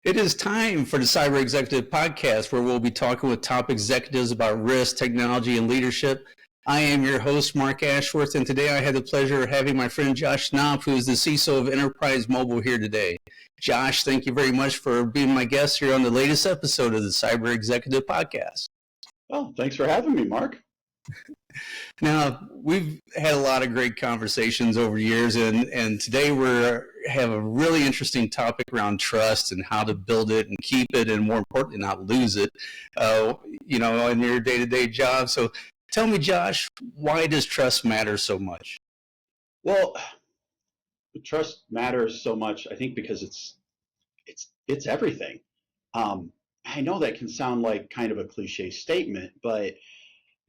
It is time for the Cyber Executive Podcast, where we'll be talking with top executives about risk, technology, and leadership. I am your host, Marc Ashworth, and today I had the pleasure of having my friend Josh Knopp, who is the CISO of Enterprise Mobile, here today. Josh, thank you very much for being my guest here on the latest episode of the Cyber Executive Podcast. Well, thanks for having me, Mark. Now, we've had a lot of great conversations over years, and today we have a really interesting topic around trust and how to build it and keep it, and more importantly, not lose it, in your day-to-day job. So tell me, Josh, why does trust matter so much? Well, trust matters so much, I think, because it's everything. I know that can sound like kind of a cliche statement, but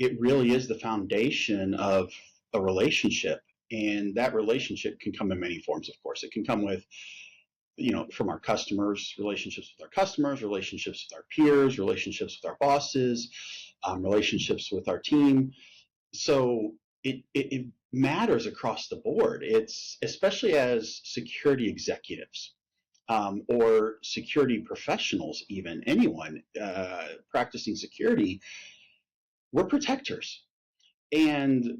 it really is the foundation of a relationship. And that relationship can come in many forms, of course. It can come with, from our customers, relationships with our customers, relationships with our peers, relationships with our bosses, relationships with our team. So it matters across the board. It's especially as security executives or security professionals, even anyone practicing security. We're protectors, and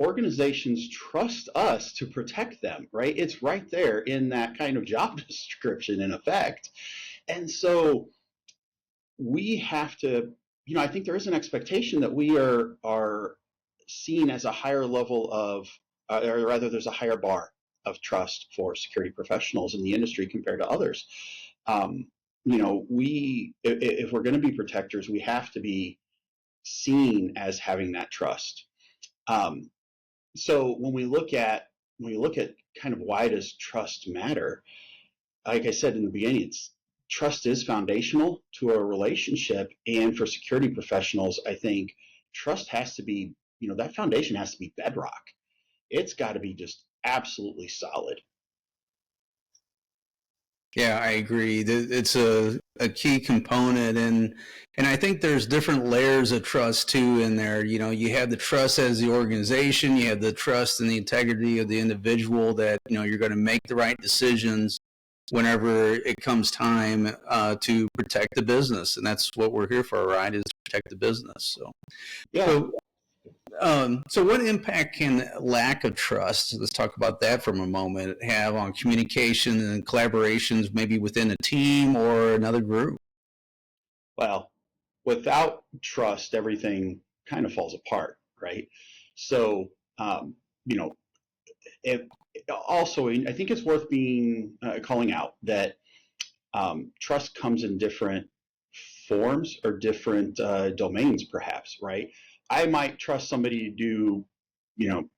organizations trust us to protect them, right? It's right there in that kind of job description, in effect. And so we have to, I think there is an expectation that we are seen as a higher level of, or rather, there's a higher bar of trust for security professionals in the industry compared to others. If we're going to be protectors, we have to be seen as having that trust. So when we look at kind of why does trust matter, like I said in the beginning, trust is foundational to a relationship, and for security professionals, I think trust has to be, that foundation has to be bedrock. It's got to be just absolutely solid. Yeah, I agree. It's a key component, and I think there's different layers of trust too in there. You have the trust as the organization, you have the trust and the integrity of the individual that you're going to make the right decisions whenever it comes time to protect the business, and that's what we're here for, right? Is to protect the business. So, yeah. So what impact can lack of trust, let's talk about that for a moment, have on communication and collaborations, maybe within a team or another group? Well, without trust, everything kind of falls apart, right? So, also, I think it's worth calling out that trust comes in different forms or different domains, perhaps, right? I might trust somebody to do,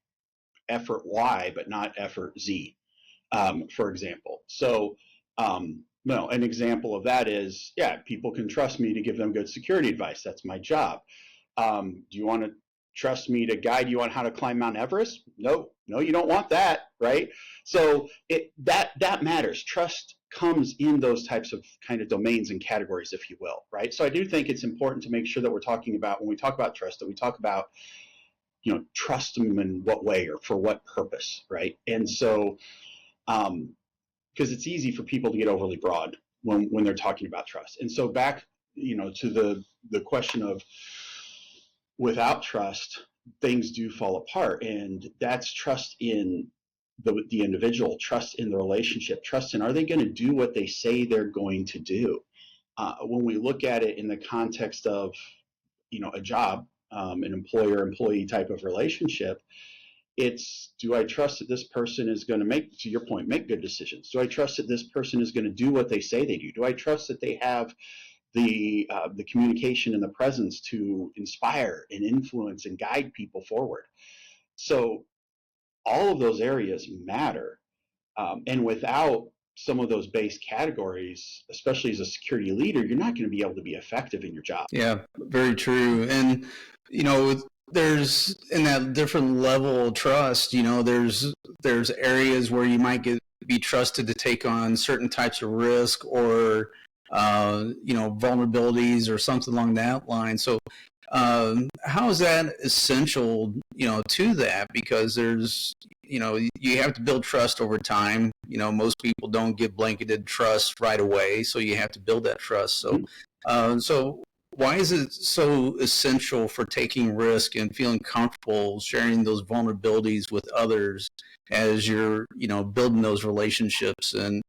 effort Y, but not effort Z, for example. So, an example of that is, people can trust me to give them good security advice. That's my job. Do you want to trust me to guide you on how to climb Mount Everest? No, you don't want that, right? So that matters. Trust comes in those types of kind of domains and categories, if you will, right? So I do think it's important to make sure that we're talking about, when we talk about trust, that we talk about, trust them in what way or for what purpose, right? And so, because it's easy for people to get overly broad when they're talking about trust. And so back, to the question of, without trust, things do fall apart, and that's trust in the individual, trust in the relationship, trust in, are they going to do what they say they're going to do? When we look at it in the context of, a job, an employer-employee type of relationship, it's, do I trust that this person is going to make, to your point, make good decisions? Do I trust that this person is going to do what they say they do? Do I trust that they have the communication and the presence to inspire and influence and guide people forward? So all of those areas matter. And without some of those base categories, especially as a security leader, you're not going to be able to be effective in your job. Yeah, very true. And, there's, in that different level of trust, there's areas where you might be trusted to take on certain types of risk or, vulnerabilities or something along that line. So How is that essential, to that? Because there's, you have to build trust over time. Most people don't get blanketed trust right away, so you have to build that trust. So why is it so essential for taking risk and feeling comfortable sharing those vulnerabilities with others as you're, building those relationships and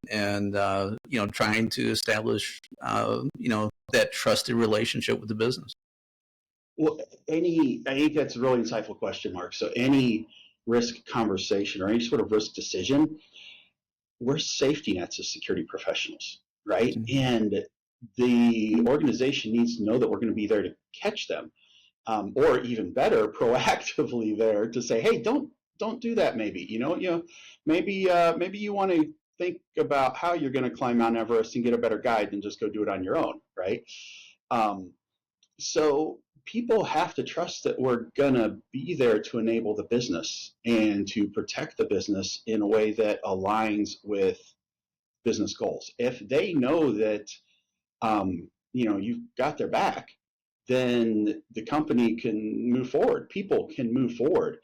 trying to establish, that trusted relationship with the business? Well, I think that's a really insightful question, Mark. So any risk conversation or any sort of risk decision, we're safety nets as security professionals, right? Mm-hmm. And the organization needs to know that we're going to be there to catch them, or even better, proactively there to say, hey, don't do that. Maybe maybe you want to think about how you're going to climb Mount Everest and get a better guide than just go do it on your own, right? So people have to trust that we're going to be there to enable the business and to protect the business in a way that aligns with business goals. If they know that you've got their back, then the company can move forward. People can move forward.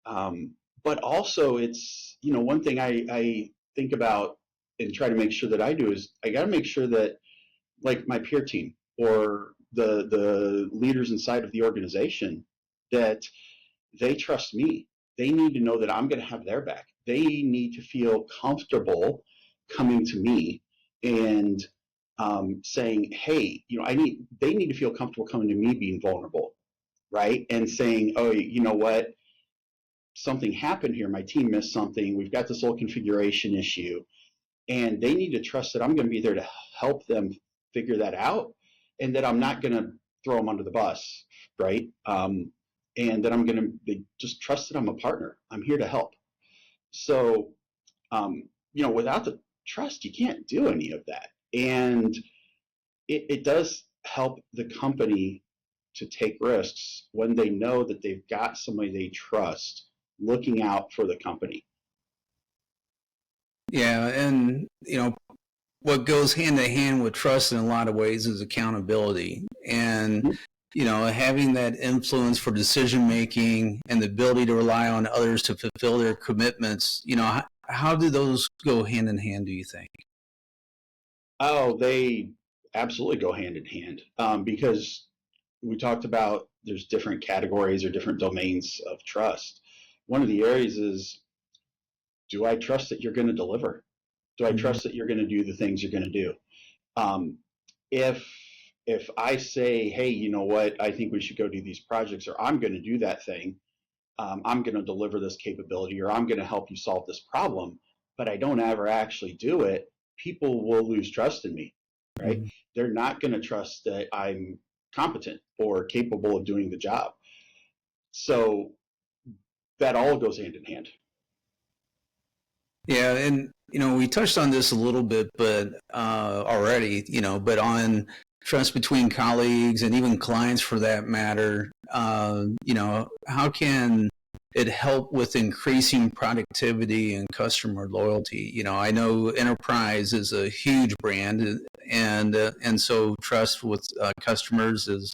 But also, it's one thing I think about and try to make sure that I do is I got to make sure that, like, my peer team or the leaders inside of the organization, that they trust me. They need to know that I'm going to have their back. They need to feel comfortable coming to me and saying, "Hey, They need to feel comfortable coming to me, being vulnerable, right? And saying, "Oh, you know what? Something happened here. My team missed something. We've got this whole configuration issue." And they need to trust that I'm going to be there to help them figure that out, and that I'm not going to throw them under the bus, right? And that I'm going to just trust that I'm a partner. I'm here to help. So, without the trust, you can't do any of that. And it does help the company to take risks when they know that they've got somebody they trust looking out for the company. Yeah, and what goes hand in hand with trust in a lot of ways is accountability, and Mhm. having that influence for decision making and the ability to rely on others to fulfill their commitments. How do those go hand in hand, do you think? Oh, they absolutely go hand in hand, because we talked about there's different categories or different domains of trust. One of the areas is, do I trust that you're going to deliver? Do I Mhm. trust that you're going to do the things you're going to do? Um, if if I say, hey, you know what, I think we should go do these projects, or I'm going to do that thing, I'm going to deliver this capability, or I'm going to help you solve this problem, but I don't ever actually do it, people will lose trust in me, right? Mhm. They're not going to trust that I'm competent or capable of doing the job. So that all goes hand in hand. Yeah, and we touched on this a little bit, but already, but on trust between colleagues and even clients for that matter, how can it help with increasing productivity and customer loyalty? I know Enterprise is a huge brand, and so trust with customers is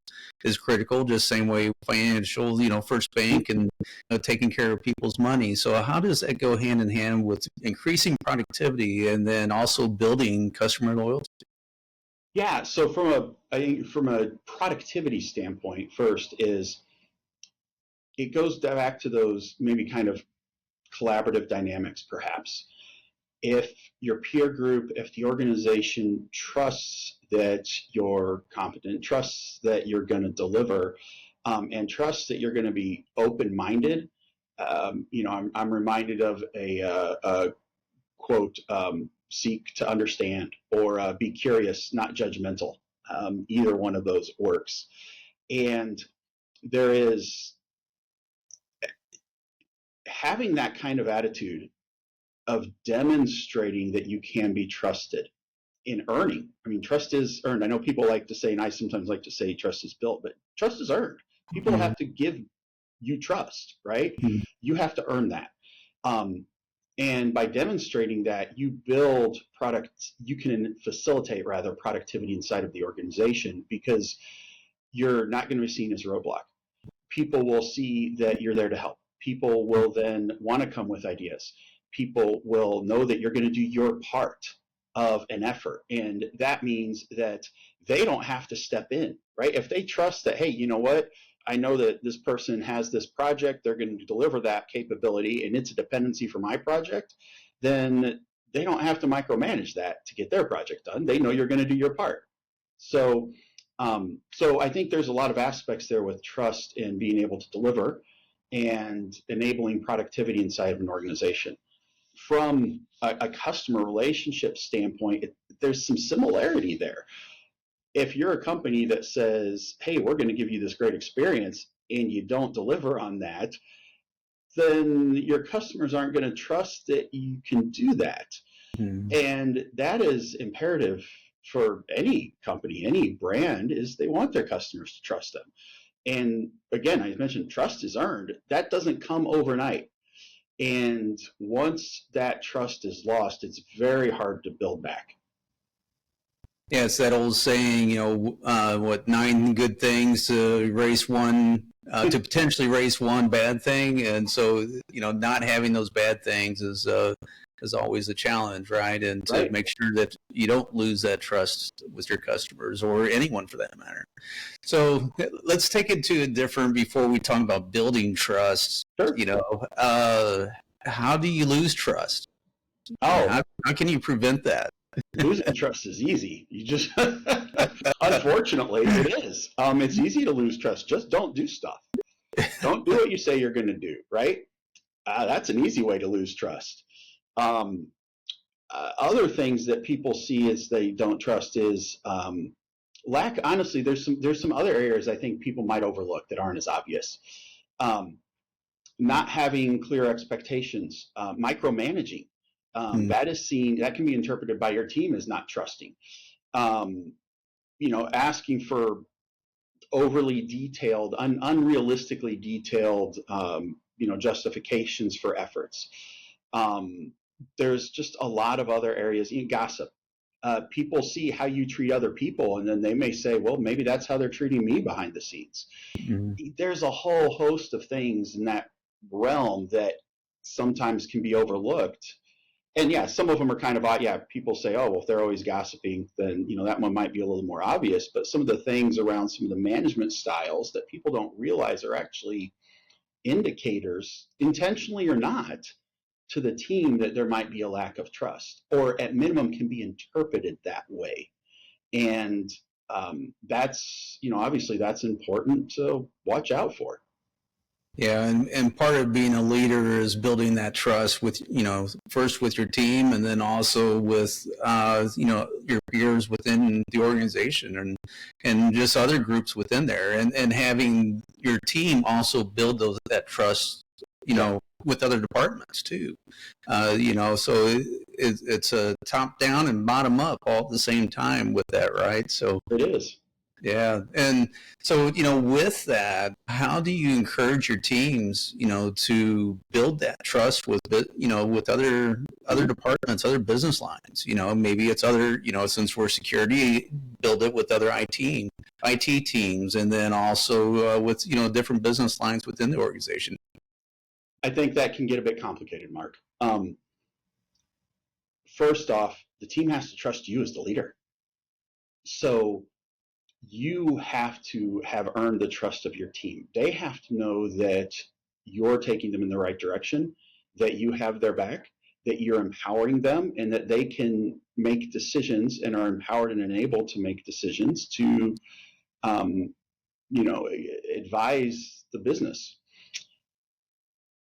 critical. Just same way financial, First Bank and taking care of people's money. So how does that go hand in hand with increasing productivity and then also building customer loyalty? Yeah, so I think from a productivity standpoint, first is it goes back to those maybe kind of collaborative dynamics, perhaps. If your peer group, if the organization trusts that you're competent, trusts that you're going to deliver, and trusts that you're going to be open-minded, I'm reminded of a quote, seek to understand, or be curious, not judgmental. Either one of those works. And there is having that kind of attitude of demonstrating that you can be trusted in earning. I mean, trust is earned. I know people like to say, and I sometimes like to say, trust is built, but trust is earned. People Mhm. have to give you trust, right? You have to earn that. And by demonstrating that, you can facilitate rather productivity inside of the organization, because you're not going to be seen as a roadblock. People will see that you're there to help. People will then want to come with ideas. People will know that you're going to do your part of an effort. And that means that they don't have to step in, right? If they trust that, hey, you know what? I know that this person has this project, they're going to deliver that capability, and it's a dependency for my project, then they don't have to micromanage that to get their project done. They know you're going to do your part. So I think there's a lot of aspects there with trust and being able to deliver and enabling productivity inside of an organization. From a customer relationship standpoint, there's some similarity there. If you're a company that says, hey, we're going to give you this great experience, and you don't deliver on that, then your customers aren't going to trust that you can do that. And that is imperative for any company, any brand, is they want their customers to trust them. And again, I mentioned trust is earned. That doesn't come overnight. And once that trust is lost, it's very hard to build back. Yeah, it's that old saying, what, 9 good things to erase one, to potentially erase one bad thing. And so, not having those bad things is always a challenge, right? And to make sure that you don't lose that trust with your customers or anyone for that matter. So let's take it to a different, before we talk about building trust, Sure. How do you lose trust? How can you prevent that? Losing trust is easy. You just, unfortunately, it is. It's easy to lose trust. Just don't do stuff. Don't do what you say you're going to do, right? That's an easy way to lose trust. Other things that people see as they don't trust is lack. Honestly, there's some other areas I think people might overlook that aren't as obvious. Not having clear expectations, micromanaging. That can be interpreted by your team as not trusting. Asking for overly detailed, unrealistically detailed, justifications for efforts. There's just a lot of other areas. Gossip. People see how you treat other people, and then they may say, well, maybe that's how they're treating me behind the scenes. There's a whole host of things in that realm that sometimes can be overlooked. And yeah, some of them are kind of, people say, oh, well, if they're always gossiping, then, that one might be a little more obvious. But some of the things around some of the management styles that people don't realize are actually indicators, intentionally or not, to the team that there might be a lack of trust, or at minimum can be interpreted that way. And that's, obviously that's important to watch out for. Yeah, and part of being a leader is building that trust with, first with your team, and then also with, your peers within the organization and just other groups within there, and having your team also build that trust, with other departments too. So it's a top down and bottom up all at the same time with that, right? So it is. Yeah. And so, with that, how do you encourage your teams, to build that trust with other departments, other business lines? Maybe it's other, since we're security, build it with other IT teams, and then also with, different business lines within the organization. I think that can get a bit complicated, Mark. First off, the team has to trust you as the leader. So you have to have earned the trust of your team. They have to know that you're taking them in the right direction, that you have their back, that you're empowering them, and that they can make decisions and are empowered and enabled to make decisions to, advise the business.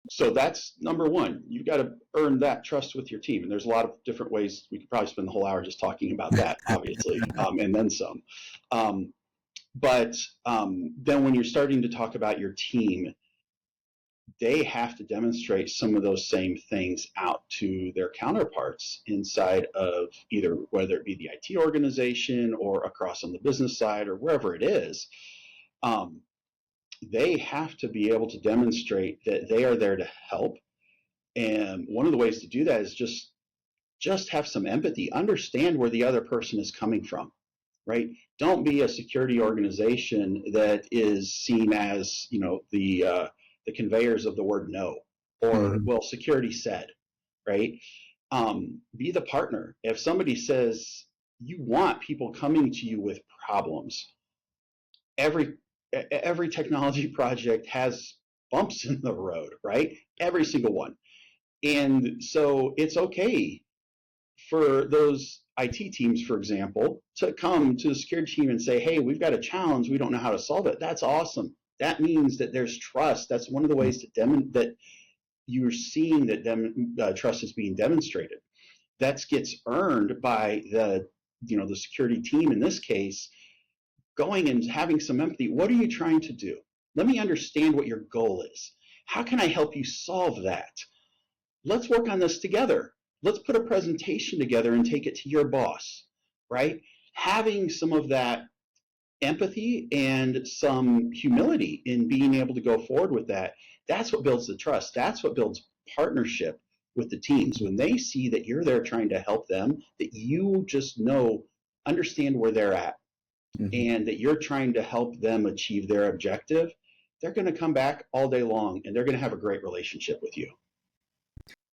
So that's number one. You've got to earn that trust with your team. And there's a lot of different ways. We could probably spend the whole hour just talking about that, obviously, and then some. But then when you're starting to talk about your team, they have to demonstrate some of those same things out to their counterparts inside of either, whether it be the IT organization or across on the business side or wherever it is. They have to be able to demonstrate that they are there to help. And one of the ways to do that is just have some empathy, understand where the other person is coming from. right? Don't be a security organization that is seen as, the conveyors of the word no, or, Mm-hmm. well, security said, right? Be the partner. If somebody says you want people coming to you with problems, every every technology project has bumps in the road, right? Every single one. And so it's okay for those IT teams, for example, to come to the security team and say, hey, we've got a challenge. We don't know how to solve it. That's awesome. That means that there's trust. That's one of the ways that you're seeing that trust is being demonstrated. That gets earned by the security team in this case, going and having some empathy. What are you trying to do? Let me understand what your goal is. How can I help you solve that? Let's work on this together. Let's put a presentation together and take it to your boss, right? Having some of that empathy and some humility in being able to go forward with that, that's what builds the trust. That's what builds partnership with the teams. When they see that you're there trying to help them, that you just understand where they're at, Mm-hmm. and that you're trying to help them achieve their objective, they're going to come back all day long and they're going to have a great relationship with you.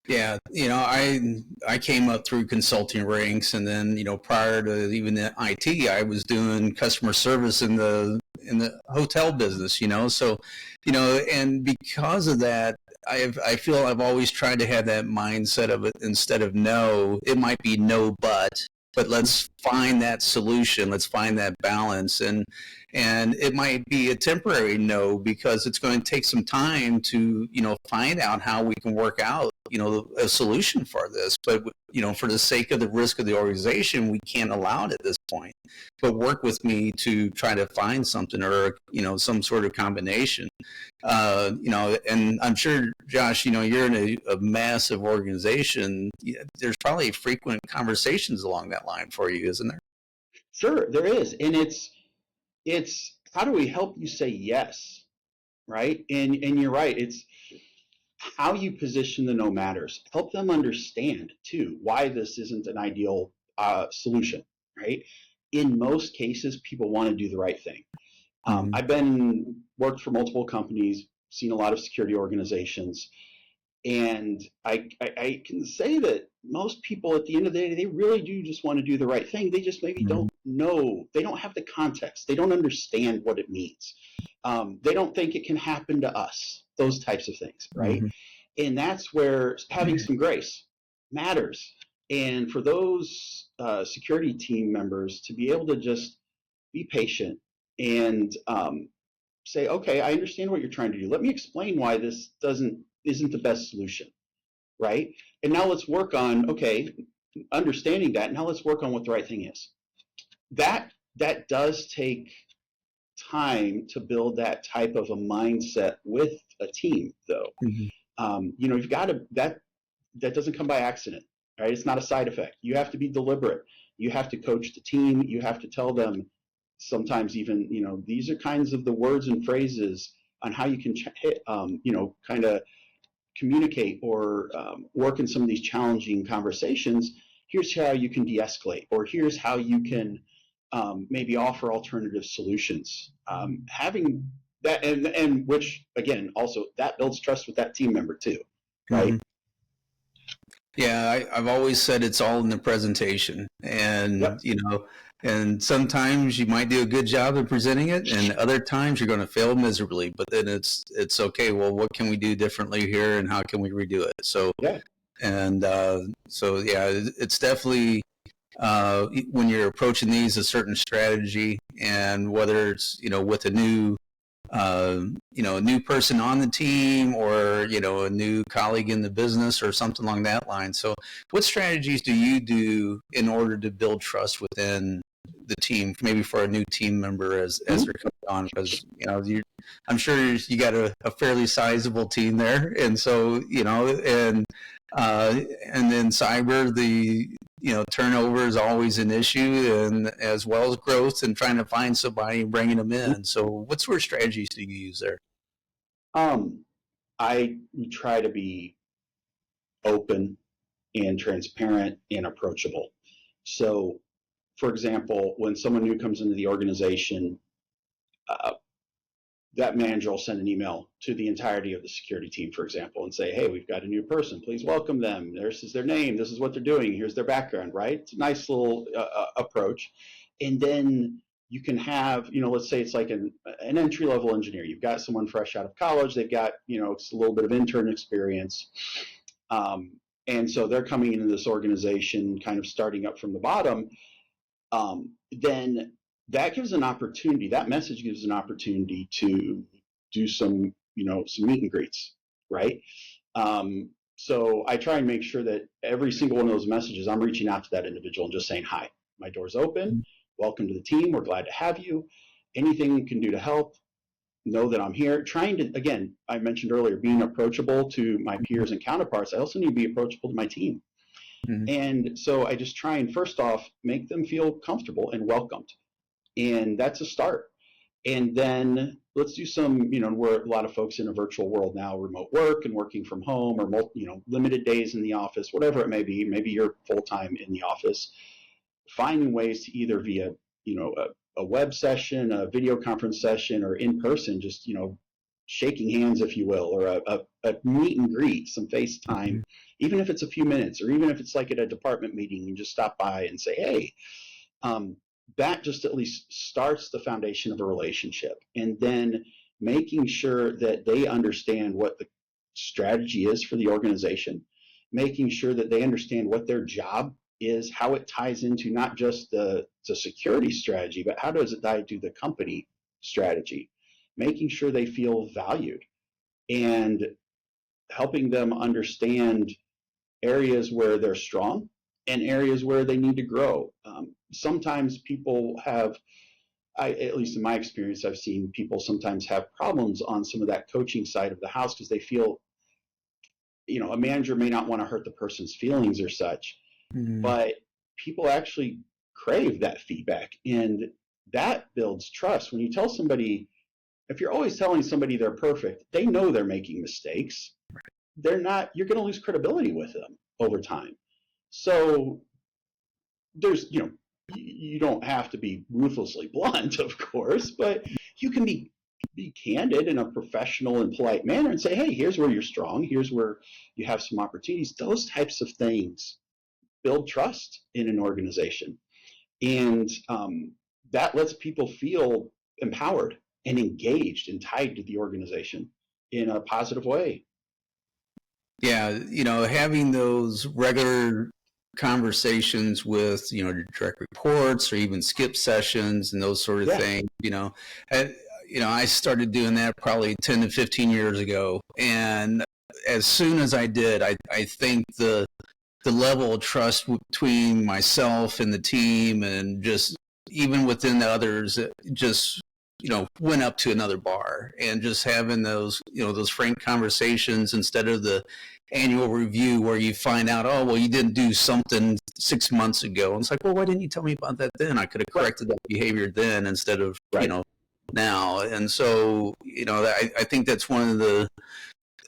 Yeah, I came up through consulting ranks, and then prior to even the IT, I was doing customer service in the hotel business. So and because of that, I feel I've always tried to have that mindset of it. Instead of no, it might be no, but let's find that solution. Let's find that balance, and it might be a temporary no because it's going to take some time to find out how we can work out a solution for this. But for the sake of the risk of the organization, we can't allow it at this point. But work with me to try to find something, or some sort of combination. And I'm sure, Josh, you're in a massive organization. There's probably frequent conversations along that line for you, isn't there? Sure, there is. And it's how do we help you say yes, right? And you're right. It's how you position the no matters. Help them understand too why this isn't an ideal solution, right? In most cases, people want to do the right thing. Mm-hmm. I've worked for multiple companies, seen a lot of security organizations, and I can say that most people at the end of the day, they really do just want to do the right thing. They just maybe Mm-hmm. don't know. They don't have the context. They don't understand what it means. They don't think it can happen to us, those types of things, right? Mm-hmm. And that's where having some grace matters. And for those security team members to be able to just be patient and say, okay, I understand what you're trying to do. Let me explain why this isn't the best solution, right? And now let's work on, okay, understanding that. Now let's work on what the right thing is. That does take time to build that type of a mindset with a team, though. Mm-hmm. You've got to that doesn't come by accident, right? It's not a side effect. You have to be deliberate. You have to coach the team. You have to tell them sometimes even, these are kinds of the words and phrases on how you can, kind of communicate or work in some of these challenging conversations. Here's how you can de-escalate, or here's how you can maybe offer alternative solutions. Having that, and which again, also that builds trust with that team member too, right? Mm-hmm. Yeah, I've always said it's all in the presentation, and Yep. and sometimes you might do a good job of presenting it, and other times you're going to fail miserably. But then it's okay. Well, what can we do differently here, and how can we redo it? So Yeah. and so yeah, it's definitely when you're approaching these a certain strategy, and whether it's with a new person on the team, or a new colleague in the business or something along that line. So what strategies do you do in order to build trust within the team, maybe for a new team member as they're coming on? Because I'm sure you got a fairly sizable team there, and so and then cyber, the turnover is always an issue, and as well as growth and trying to find somebody and bringing them in. So what sort of strategies do you use there? Um, I try to be open and transparent and approachable. So for example, when someone new comes into the organization, that manager will send an email to the entirety of the security team, for example, and say, hey, we've got a new person. Please welcome them. This is their name. This is what they're doing. Here's their background, right? It's a nice little approach. And then you can have, let's say it's like an entry-level engineer. You've got someone fresh out of college. They've got, it's a little bit of intern experience. And so they're coming into this organization kind of starting up from the bottom. Then that gives an opportunity, that message gives an opportunity to do some, some meet and greets, right? So I try and make sure that every single one of those messages, I'm reaching out to that individual and just saying, hi, my door's open. Welcome to the team. We're glad to have you. Anything we can do to help, know that I'm here. Trying to, again, I mentioned earlier, being approachable to my peers and counterparts. I also need to be approachable to my team. Mm-hmm. And so I just try and first off, make them feel comfortable and welcomed. And that's a start. And then let's do some, we're a lot of folks in a virtual world now, remote work and working from home, or limited days in the office, whatever it may be. Maybe you're full-time in the office. Finding ways to either via, a web session, a video conference session, or in person, just, shaking hands, if you will, or a meet and greet, some FaceTime, even if it's a few minutes, or even if it's like at a department meeting, you just stop by and say, hey, that just at least starts the foundation of a relationship. And then making sure that they understand what the strategy is for the organization, making sure that they understand what their job is, how it ties into not just the security strategy, but how does it tie to the company strategy, making sure they feel valued, and helping them understand areas where they're strong and areas where they need to grow. Sometimes people have, at least in my experience, I've seen people sometimes have problems on some of that coaching side of the house because they feel, a manager may not want to hurt the person's feelings or such, but people actually crave that feedback, and that builds trust. When you tell somebody, if you're always telling somebody they're perfect, they know they're making mistakes. They're not, you're going to lose credibility with them over time. So there's, you don't have to be ruthlessly blunt, of course, but you can be candid in a professional and polite manner and say, hey, here's where you're strong. Here's where you have some opportunities. Those types of things build trust in an organization. And that lets people feel empowered and engaged and tied to the organization in a positive way. Yeah, having those regular conversations with, direct reports or even skip sessions and those sort of things, I started doing that probably 10 to 15 years ago. And as soon as I did, I think the level of trust between myself and the team, and just even within the others, just went up to another bar. And just having those those frank conversations instead of the annual review where you find out, oh, well, you didn't do something 6 months ago, and it's like, well, why didn't you tell me about that then? I could have corrected that behavior then instead of now. And so I think that's one of the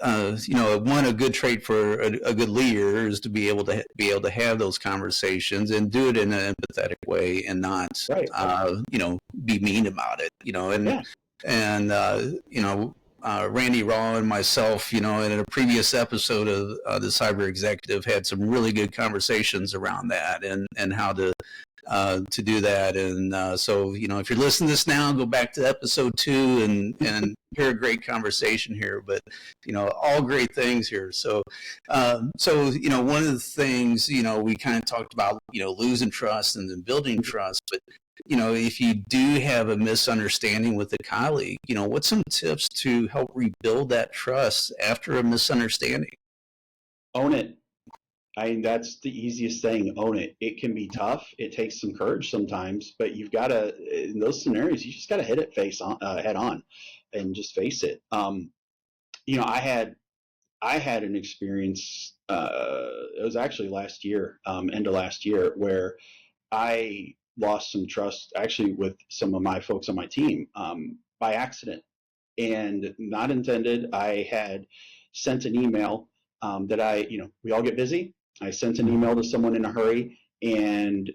a good trait for a good leader is to be able to have those conversations and do it in an empathetic way, and not be mean about it. Randy Raw and myself, in a previous episode of the Cyber Executive, had some really good conversations around that and how to do that. And so, if you're listening to this now, go back to episode 2 and hear a great conversation here. But, all great things here. So, one of the things, we kind of talked about, losing trust and then building trust. But, if you do have a misunderstanding with a colleague, what's some tips to help rebuild that trust after a misunderstanding? Own it. That's the easiest thing. Own it. It can be tough. It takes some courage sometimes, but you've got to, in those scenarios, you just got to hit it head on and just face it. I had an experience, it was actually last year, end of last year, where I lost some trust actually with some of my folks on my team by accident, and not intended. I had sent an email that we all get busy. I sent an email to someone in a hurry, and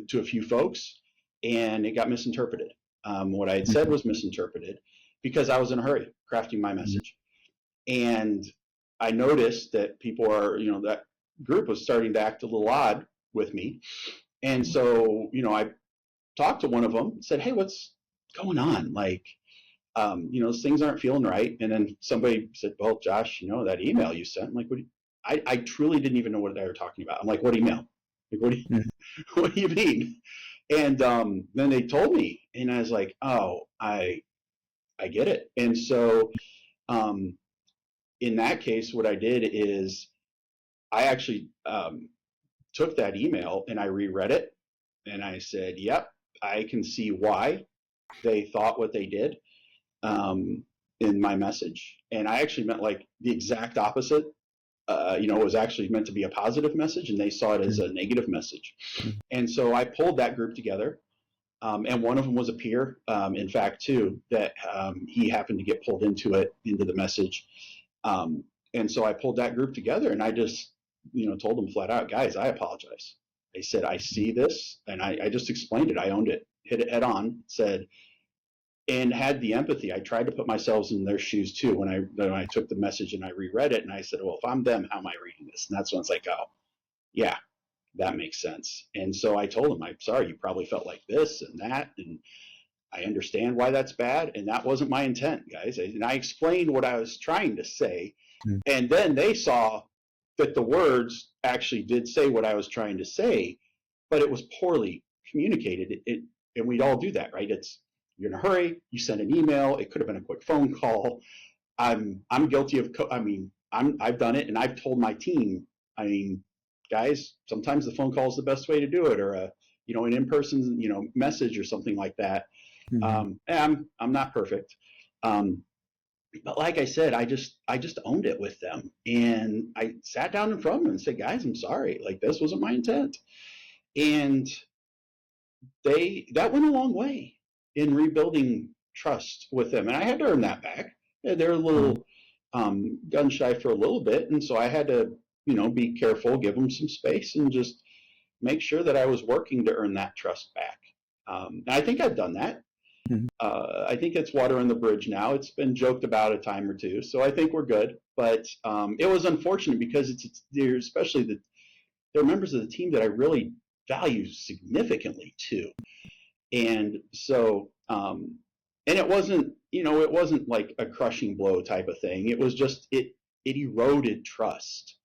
to a few folks, and it got misinterpreted. What I had said was misinterpreted because I was in a hurry crafting my message. And I noticed that people are, that group was starting to act a little odd with me. And so, I talked to one of them, said, hey, what's going on? Like, those things aren't feeling right. And then somebody said, well, Josh, that email you sent, I'm like, I truly didn't even know what they were talking about. I'm like, what email? Like, what do you mean? And then they told me, and I was like, oh, I get it. And so in that case, what I did is I actually took that email and I reread it, and I said, yep, I can see why they thought what they did in my message. And I actually meant like the exact opposite. It was actually meant to be a positive message, and they saw it as a negative message. And so I pulled that group together, and one of them was a peer, in fact, too, that he happened to get pulled into the message. And so I pulled that group together, and I just, told them flat out, guys, I apologize. I said, I see this, and I just explained it. I owned it, hit it head on, said, and had the empathy. I tried to put myself in their shoes too when I took the message and I reread it, and I said, well, if I'm them, how am I reading this? And that's when it's like, oh, yeah, that makes sense. And so I told them, I'm sorry, you probably felt like this and that, and I understand why that's bad, and that wasn't my intent, guys. And I explained what I was trying to say, and then they saw that the words actually did say what I was trying to say, but it was poorly communicated. And we'd all do that, right? You're in a hurry, you send an email, it could have been a quick phone call. I'm guilty of, I've done it, and I've told my team, guys, sometimes the phone call is the best way to do it, or an in-person, message or something like that. And I'm not perfect. But like I said, I just owned it with them, and I sat down in front of them and said, guys, I'm sorry, like this wasn't my intent. And that went a long way in rebuilding trust with them. And I had to earn that back. They're a little gun shy for a little bit. And so I had to, be careful, give them some space, and just make sure that I was working to earn that trust back. And I think I've done that. I think it's water on the bridge now. It's been joked about a time or two, so I think we're good. But it was unfortunate because they're members of the team that I really value significantly too. And so, and it wasn't like a crushing blow type of thing. It was just, it eroded trust.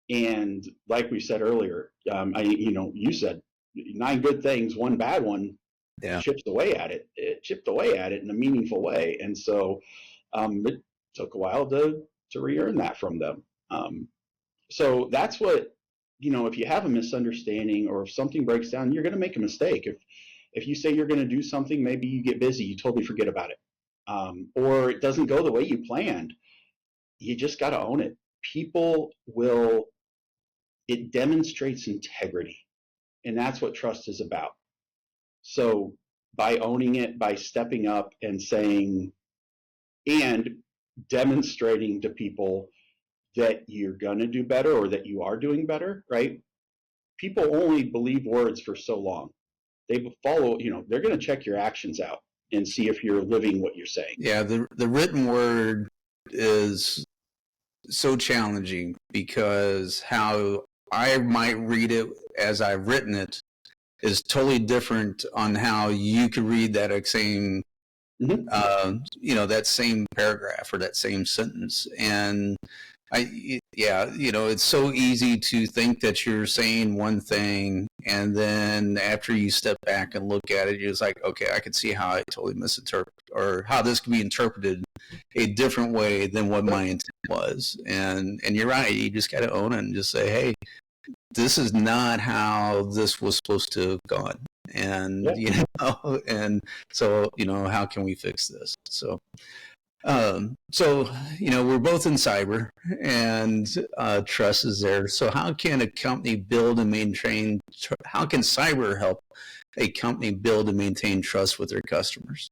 And like we said earlier, you said 9 good things, 1 bad one, chipped away at it. It chipped away at it in a meaningful way. And so it took a while to re-earn that from them. So that's what, if you have a misunderstanding or if something breaks down, you're going to make a mistake. If you say you're going to do something, maybe you get busy, you totally forget about it. Or it doesn't go the way you planned. You just got to own it. It demonstrates integrity. And that's what trust is about. So by owning it, by stepping up and saying, and demonstrating to people that you're going to do better or that you are doing better, right? People only believe words for so long. They follow, they're going to check your actions out and see if you're living what you're saying. Yeah, the written word is so challenging because how I might read it as I've written it is totally different on how you could read that same, that same paragraph or that same sentence. And it's so easy to think that you're saying one thing, and then after you step back and look at it, you're just like, okay, I can see how I totally misinterpret, or how this can be interpreted a different way than what my intent was. And you're right, you just got to own it and just say, hey, this is not how this was supposed to have gone. And, and so, how can we fix this? So, we're both in cyber, and trust is there. So how can a company build and maintain, how can cyber help a company build and maintain trust with their customers?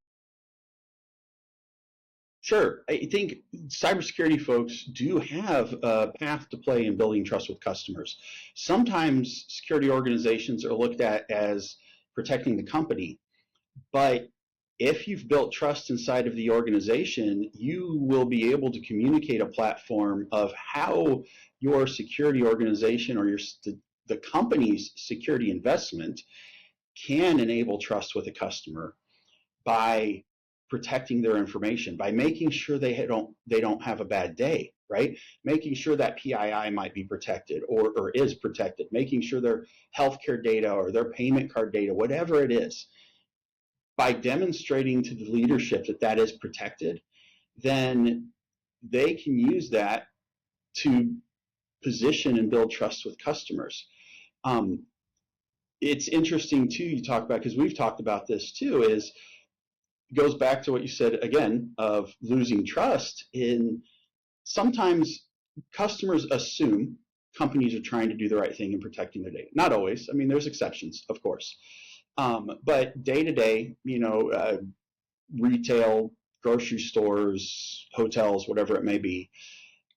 Sure. I think cybersecurity folks do have a path to play in building trust with customers. Sometimes security organizations are looked at as protecting the company, but if you've built trust inside of the organization, you will be able to communicate a platform of how your security organization or the company's security investment can enable trust with a customer by protecting their information, by making sure they don't have a bad day, right? Making sure that PII might be protected or is protected, making sure their healthcare data or their payment card data, whatever it is, by demonstrating to the leadership that that is protected, then they can use that to position and build trust with customers. Um, it's interesting too, you talk about, because we've talked about this too, is goes back to what you said again of losing trust in sometimes customers assume companies are trying to do the right thing in protecting their data. Not always. I mean, there's exceptions, of course. But day to day, retail, grocery stores, hotels, whatever it may be,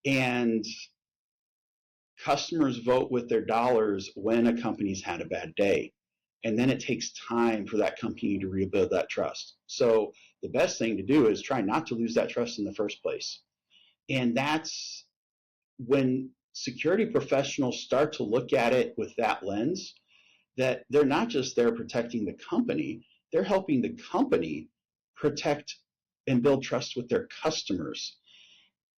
and customers vote with their dollars when a company's had a bad day. And then it takes time for that company to rebuild that trust. So the best thing to do is try not to lose that trust in the first place. And that's when security professionals start to look at it with that lens, that they're not just there protecting the company, they're helping the company protect and build trust with their customers.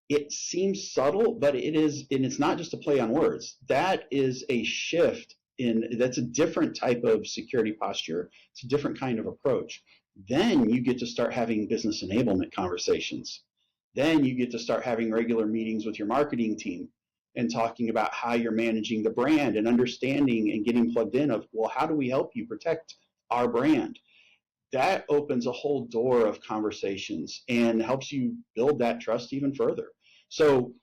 It seems subtle, but it is, and it's not just a play on words. That is a shift that's a different type of security posture. It's a different kind of approach. Then you get to start having business enablement conversations. Then you get to start having regular meetings with your marketing team and talking about how you're managing the brand and understanding and getting plugged in of, well, how do we help you protect our brand? That opens a whole door of conversations and helps you build that trust even further. So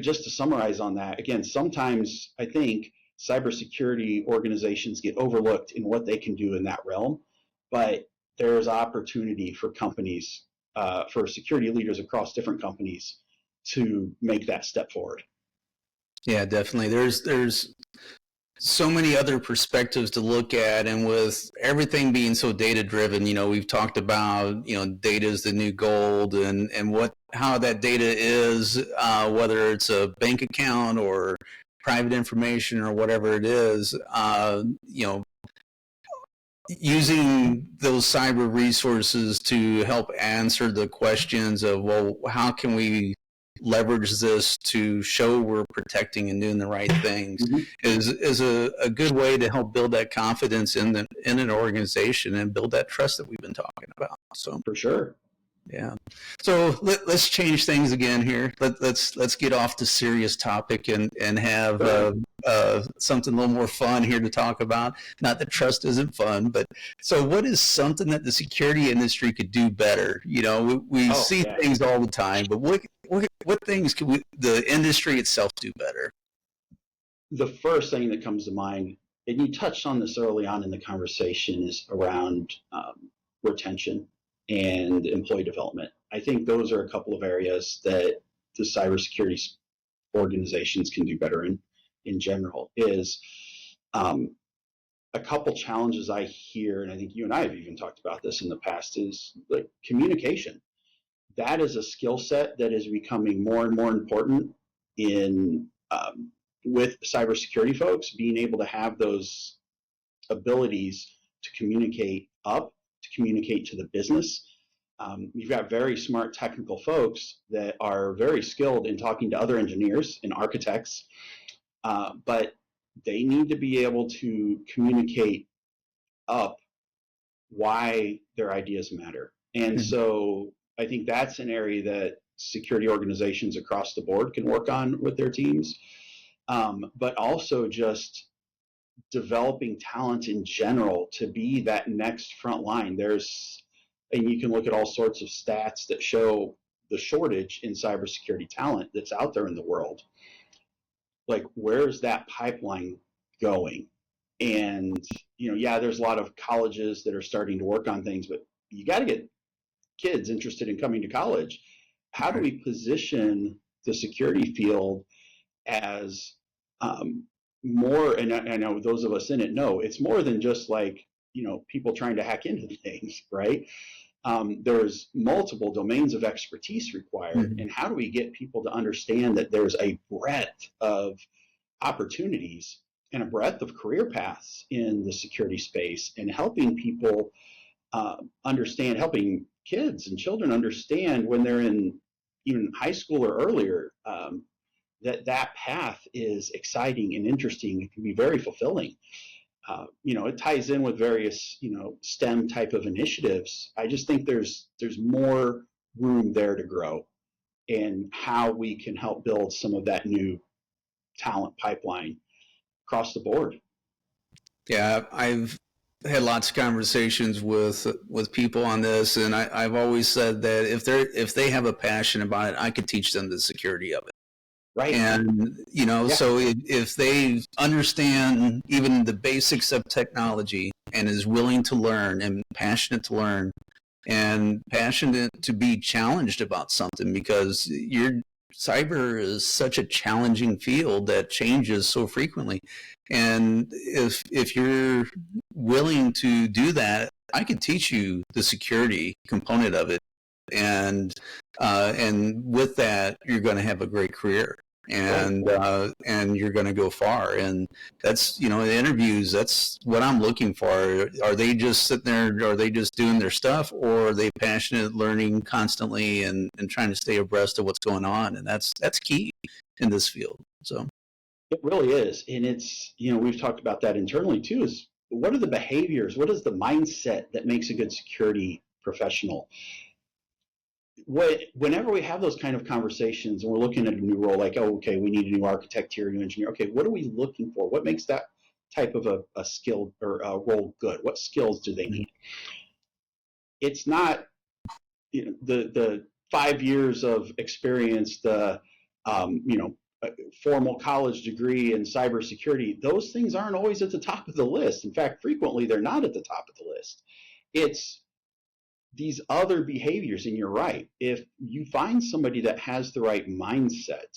just to summarize on that, again, sometimes I think cybersecurity organizations get overlooked in what they can do in that realm, but there's opportunity for companies, for security leaders across different companies to make that step forward. Yeah, definitely. There's so many other perspectives to look at, and with everything being so data driven, we've talked about, data is the new gold, and how that data is, whether it's a bank account or private information or whatever it is, using those cyber resources to help answer the questions of, well, how can we leverage this to show we're protecting and doing the right things, is a good way to help build that confidence in an organization and build that trust that we've been talking about. So for sure. Yeah. So let's change things again here. Let's get off the serious topic and have something a little more fun here to talk about. Not that trust isn't fun, but so what is something that the security industry could do better? We see things all the time, but what things can the industry itself do better? The first thing that comes to mind, and you touched on this early on in the conversation, is around retention and employee development. I think those are a couple of areas that the cybersecurity organizations can do better in general. Is a couple challenges I hear, and I think you and I have even talked about this in the past, is like communication. That is a skill set that is becoming more and more important in with cybersecurity folks, being able to have those abilities to communicate up, to communicate to the business. You've got very smart technical folks that are very skilled in talking to other engineers and architects, but they need to be able to communicate up why their ideas matter. And so I think that's an area that security organizations across the board can work on with their teams, but also just developing talent in general to be that next front line. And you can look at all sorts of stats that show the shortage in cybersecurity talent that's out there in the world. Like, where's that pipeline going? And, there's a lot of colleges that are starting to work on things, but you got to get kids interested in coming to college. how do we position the security field as more, and I know those of us in it know, it's more than just like, people trying to hack into things, right? There's multiple domains of expertise required, Mhm. and how do we get people to understand that there's a breadth of opportunities and a breadth of career paths in the security space, and helping people understand, helping kids and children understand when they're in even high school or earlier, that path is exciting and interesting. It can be very fulfilling. It ties in with various, STEM type of initiatives. I just think there's more room there to grow, and how we can help build some of that new talent pipeline across the board. Yeah, I've had lots of conversations with people on this, and I've always said that if they have a passion about it, I could teach them the security of it. Right. And Yeah. so if they understand even the basics of technology and is willing to learn and passionate to learn and passionate to be challenged about something, because your cyber is such a challenging field that changes so frequently. And if you're willing to do that, I can teach you the security component of it, and with that, you're going to have a great career, and you're going to go far. And that's, in interviews, that's what I'm looking for. Are they just sitting there? Are they just doing their stuff, or are they passionate, learning constantly, and trying to stay abreast of what's going on? And that's key in this field. So It really is. And it's, we've talked about that internally too, is what are the behaviors? What is the mindset that makes a good security professional? Whenever we have those kind of conversations and we're looking at a new role, like, oh, okay, we need a new architect here, a new engineer. Okay, what are we looking for? What makes that type of a skill or a role good? What skills do they need? It's not, the 5 years of experience, the formal college degree in cybersecurity. Those things aren't always at the top of the list. In fact, frequently they're not at the top of the list. It's these other behaviors. And you're right. If you find somebody that has the right mindset,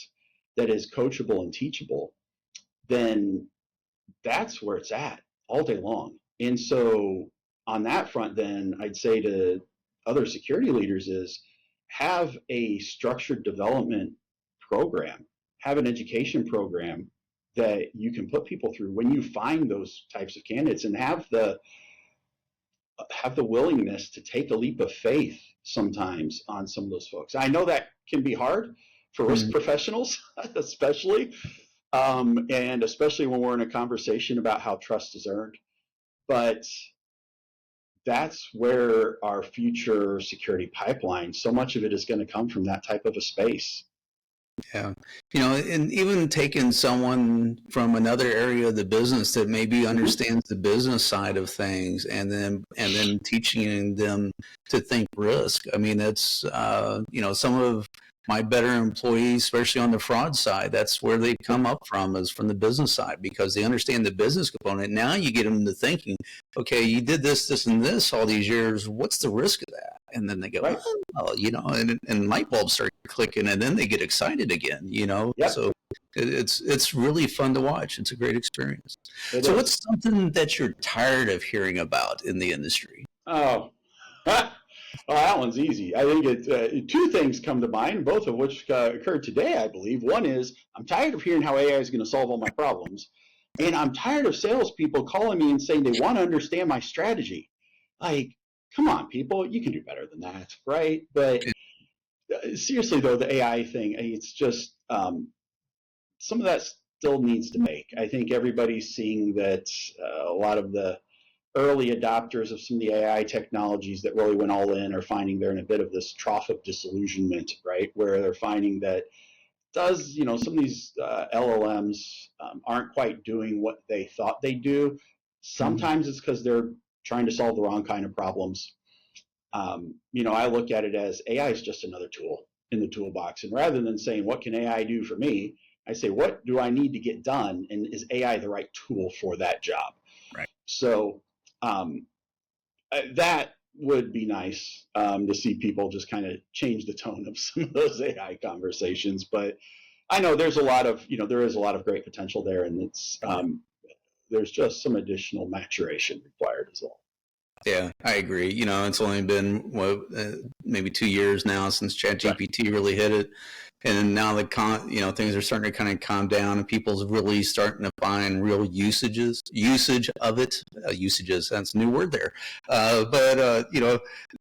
that is coachable and teachable, then that's where it's at all day long. And so on that front, then I'd say to other security leaders is have a structured development program, have an education program that you can put people through when you find those types of candidates, and have the willingness to take a leap of faith sometimes on some of those folks. I know that can be hard for risk professionals, especially, and especially when we're in a conversation about how trust is earned. But that's where our future security pipeline, so much of it is going to come from that type of a space. Yeah. And even taking someone from another area of the business that maybe understands the business side of things, and then teaching them to think risk. I mean, that's, some of my better employees, especially on the fraud side, that's where they come up from, is from the business side, because they understand the business component. Now you get them to thinking, okay, you did this, this, and this all these years. What's the risk of that? And then they go, Right. well, and light bulbs start clicking, and then they get excited again, Yep. So it's really fun to watch. It's a great experience. It so is. What's something that you're tired of hearing about in the industry? Oh, well, that one's easy. I think two things come to mind, both of which occurred today, I believe. One is I'm tired of hearing how AI is going to solve all my problems. And I'm tired of salespeople calling me and saying they want to understand my strategy. Like, come on, people, you can do better than that, right? But seriously, though, the AI thing, it's just some of that still needs to make. I think everybody's seeing that a lot of the early adopters of some of the AI technologies that really went all in are finding they're in a bit of this trough of disillusionment, right? Where they're finding that some of these LLMs aren't quite doing what they thought they'd do. Sometimes it's because they're trying to solve the wrong kind of problems. I look at it as AI is just another tool in the toolbox. And rather than saying, what can AI do for me? I say, what do I need to get done? And is AI the right tool for that job? Right. So that would be nice to see people just kind of change the tone of some of those AI conversations. But I know there's a lot of, there is a lot of great potential there, and there's just some additional maturation required as well. Yeah, I agree. It's only been maybe 2 years now since ChatGPT really hit it, and now things are starting to kind of calm down, and people's really starting to find real usage of it. Usages, that's a new word there, but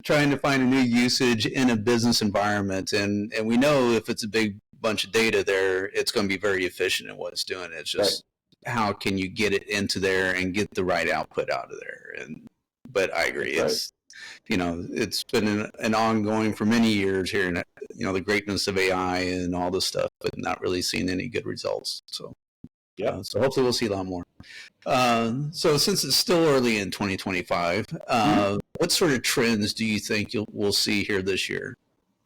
trying to find a new usage in a business environment, and we know if it's a big bunch of data there, it's going to be very efficient in what it's doing. It's just how can you get it into there and get the right output out of there. But I agree. It's been an ongoing for many years here, and the greatness of AI and all this stuff, but not really seeing any good results. So so hopefully we'll see a lot more. So since it's still early in 2025, what sort of trends do you think we'll see here this year,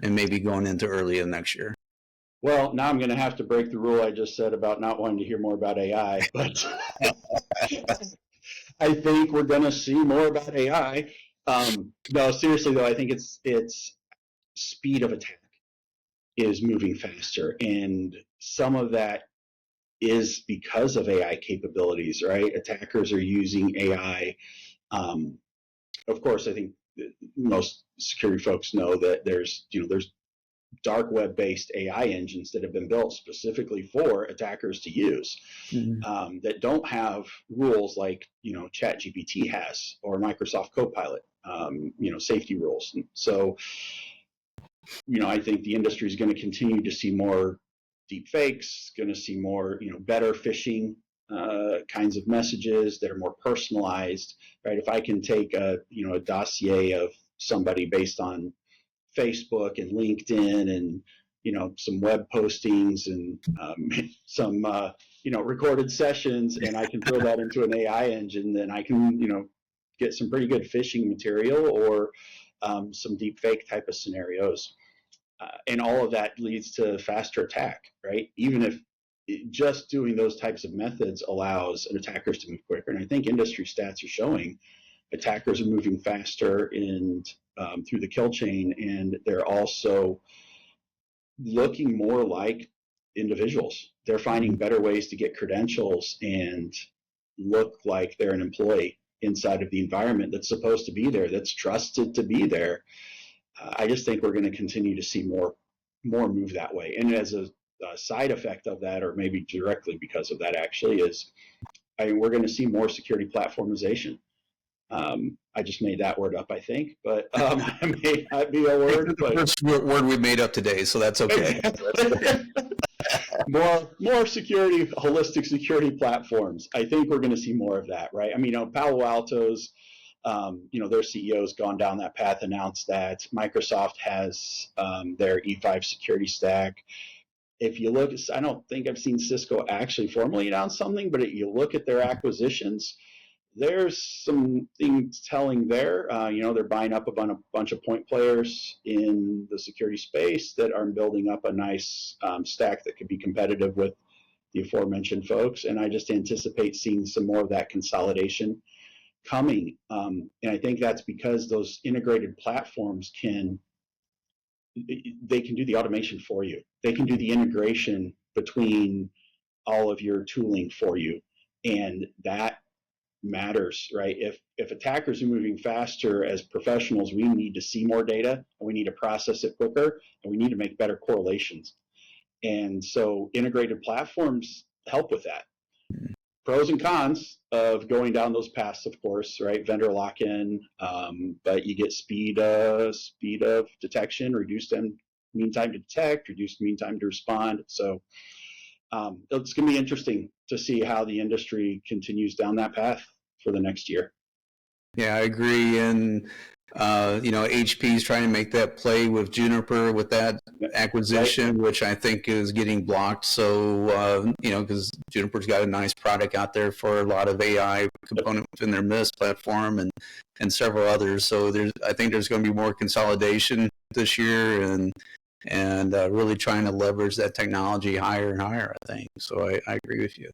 and maybe going into early in next year? Well, now I'm going to have to break the rule I just said about not wanting to hear more about AI, but I think we're going to see more about AI. No, seriously though, I think it's speed of attack is moving faster, and some of that is because of AI capabilities, right? Attackers are using AI. Of course, I think most security folks know that there's dark web-based AI engines that have been built specifically for attackers to use, that don't have rules like ChatGPT has, or Microsoft Copilot, safety rules. And so, I think the industry is going to continue to see more deep fakes, going to see more, better phishing kinds of messages that are more personalized, right? If I can take a dossier of somebody based on Facebook and LinkedIn and some web postings and some recorded sessions, and I can throw that into an AI engine, then I can get some pretty good phishing material or some deep fake type of scenarios, and all of that leads to faster attack, right? Even if just doing those types of methods allows attackers to move quicker, and I think industry stats are showing attackers are moving faster through the kill chain, and they're also looking more like individuals. They're finding better ways to get credentials and look like they're an employee inside of the environment that's supposed to be there, that's trusted to be there. I just think we're going to continue to see more move that way. And as a side effect of that, or maybe directly because of that, actually, is we're going to see more security platformization. I just made that word up, I think, but it may not be a word. But the first word we made up today, so that's okay. more security, holistic security platforms. I think we're going to see more of that, right? I mean, Palo Alto's, their CEO's gone down that path, announced that Microsoft has their E5 security stack. If you look, I don't think I've seen Cisco actually formally announce something, but you look at their acquisitions, there's some things telling there. They're buying up a bunch of point players in the security space that are building up a nice stack that could be competitive with the aforementioned folks. And I just anticipate seeing some more of that consolidation coming. And I think that's because those integrated platforms can do the automation for you. They can do the integration between all of your tooling for you. And that matters, right? If attackers are moving faster, as professionals, we need to see more data, and we need to process it quicker, and we need to make better correlations. And so integrated platforms help with that. Pros and cons of going down those paths, of course, right? Vendor lock-in, but you get speed of detection, reduced mean time to detect, reduced mean time to respond. So it's going to be interesting to see how the industry continues down that path for the next year. Yeah, I agree. And HP is trying to make that play with Juniper with that acquisition, which I think is getting blocked. So, because Juniper's got a nice product out there for a lot of AI components in their Mist platform and several others. So I think there's going to be more consolidation this year, and and really trying to leverage that technology higher and higher, I think. So I agree with you.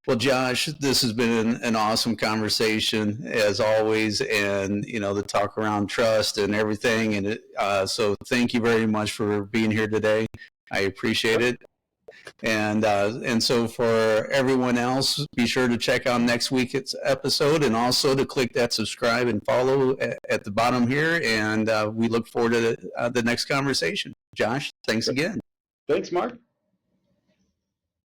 Well, Josh, this has been an awesome conversation as always, and the talk around trust and everything. And so thank you very much for being here today. I appreciate it. And so for everyone else, be sure to check out next week's episode, and also to click that subscribe and follow at the bottom here. And we look forward to the next conversation. Josh, thanks again. Thanks, Mark.